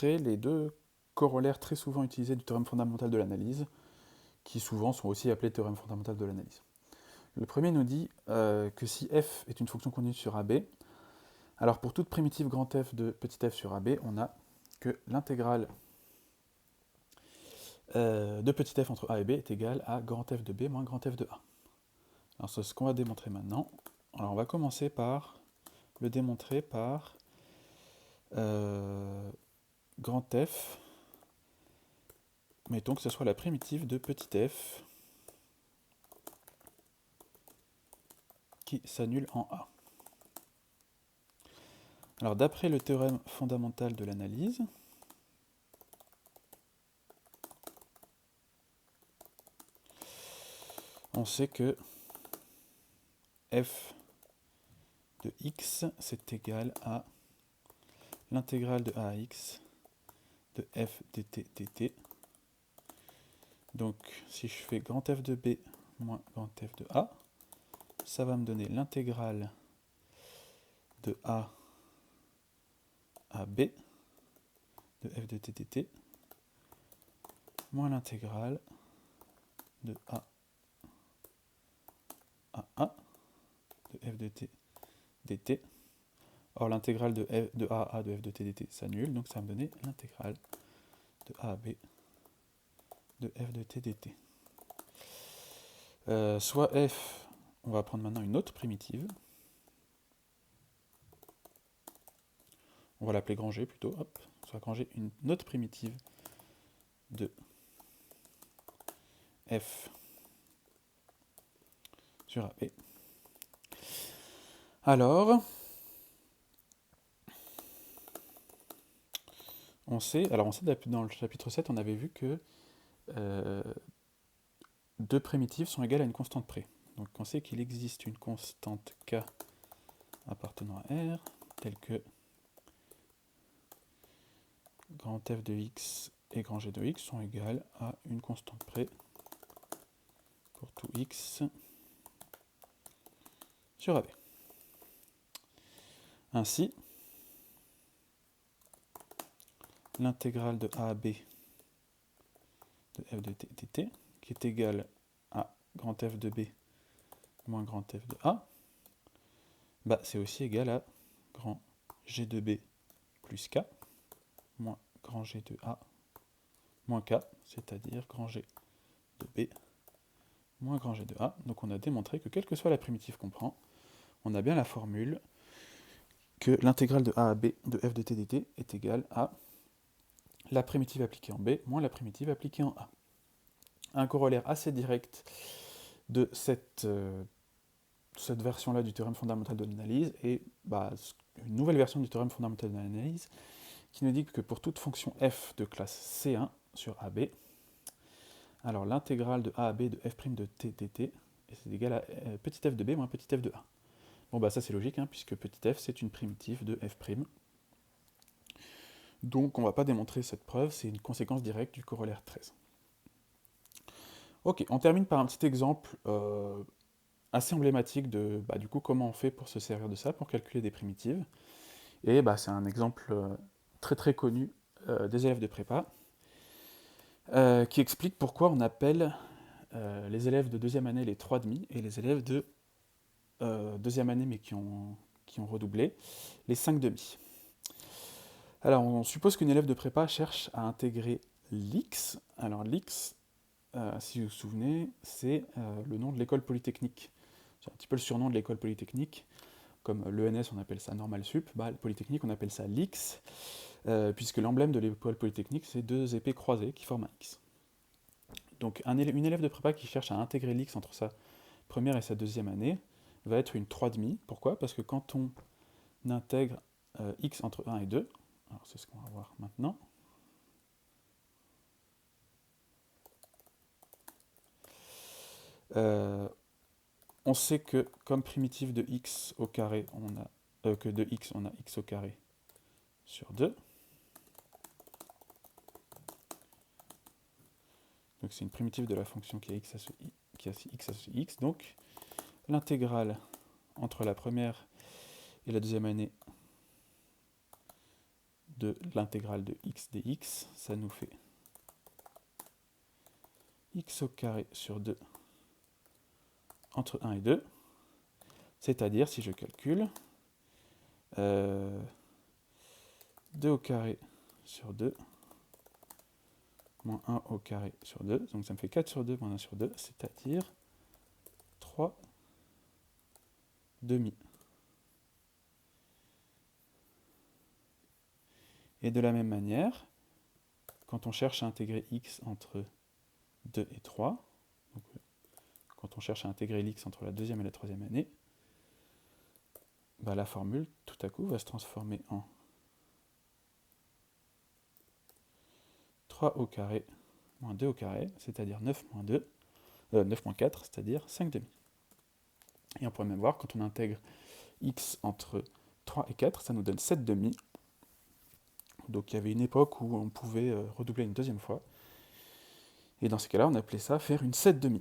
montrer les deux corollaires très souvent utilisés du théorème fondamental de l'analyse, qui souvent sont aussi appelés théorème fondamental de l'analyse. Le premier nous dit que si f est une fonction continue sur AB, alors pour toute primitive grand F de petit f sur AB, on a que l'intégrale de petit f entre A et B est égale à grand F de B moins grand F de A. Alors c'est ce qu'on va démontrer maintenant. Alors on va commencer par le démontrer par grand F, mettons que ce soit la primitive de petit f qui s'annule en A. Alors d'après le théorème fondamental de l'analyse, on sait que f de x c'est égal à l'intégrale de a à x de f dt dt. Donc si je fais grand f de b moins grand f de a, ça va me donner l'intégrale de a à b de f de t dt moins l'intégrale de a à a de f de t dt. Or l'intégrale de a à a de f de t dt s'annule, donc ça va me donner l'intégrale de a à b de f de t dt. Soit f, on va prendre maintenant une autre primitive. On va l'appeler grand G plutôt, hop, soit grand G, une autre primitive de f sur AB. Alors, on sait dans le chapitre 7, on avait vu que deux primitives sont égales à une constante près. Donc on sait qu'il existe une constante k appartenant à R, telle que grand f de x et grand g de x sont égales à une constante près pour tout x sur AB. Ainsi, l'intégrale de a à b de f de t dt, qui est égale à grand f de b moins grand f de a, bah, c'est aussi égal à grand g de b plus k moins grand g de a moins k, c'est-à-dire grand g de b moins grand g de a. Donc on a démontré que quelle que soit la primitive qu'on prend, on a bien la formule que l'intégrale de a à b de f de t dt est égale à la primitive appliquée en b moins la primitive appliquée en a. Un corollaire assez direct de cette version-là du théorème fondamental de l'analyse est une nouvelle version du théorème fondamental de l'analyse qui nous dit que pour toute fonction f de classe C1 sur AB, alors l'intégrale de a à b de f' de t dt est égale à petit f de b moins petit f de a. Bon bah ça c'est logique, hein, puisque petit f c'est une primitive de f'. Donc on ne va pas démontrer cette preuve, c'est une conséquence directe du corollaire 13. Ok, on termine par un petit exemple assez emblématique de du coup comment on fait pour se servir de ça, pour calculer des primitives. Et c'est un exemple très très connu des élèves de prépa, qui explique pourquoi on appelle les élèves de deuxième année les 3,5 et les élèves de deuxième année mais qui ont redoublé les 5,5. Alors on suppose qu'une élève de prépa cherche à intégrer l'X. Alors l'X, si vous vous souvenez, c'est le nom de l'école polytechnique. C'est un petit peu le surnom de l'école polytechnique. Comme l'ENS, on appelle ça Normal Sup, le Polytechnique, on appelle ça l'X, puisque l'emblème de l'école polytechnique, c'est deux épées croisées qui forment un X. Donc une élève de prépa qui cherche à intégrer l'X entre sa première et sa deuxième année va être une 3,5. Pourquoi? Parce que quand on intègre X entre 1 et 2, alors c'est ce qu'on va voir maintenant, on sait que comme primitive de x au carré, on a que de x, on a x au carré sur 2. Donc c'est une primitive de la fonction qui a x associé x. Donc l'intégrale entre la première et la deuxième année de l'intégrale de x dx, ça nous fait x au carré sur 2 entre 1 et 2, c'est-à-dire, si je calcule, 2 au carré sur 2, moins 1 au carré sur 2, donc ça me fait 4 sur 2 moins 1 sur 2, c'est-à-dire 3 demi. Et de la même manière, quand on cherche à intégrer x entre 2 et 3, donc, quand on cherche à intégrer l'x entre la deuxième et la troisième année, bah, la formule, tout à coup, va se transformer en 3 au carré moins 2 au carré, c'est-à-dire 9 moins 2, 9 moins 4, c'est-à-dire 5 demi. Et on pourrait même voir, quand on intègre x entre 3 et 4, ça nous donne 7 demi. Donc il y avait une époque où on pouvait redoubler une deuxième fois. Et dans ces cas-là, on appelait ça faire une 7 demi.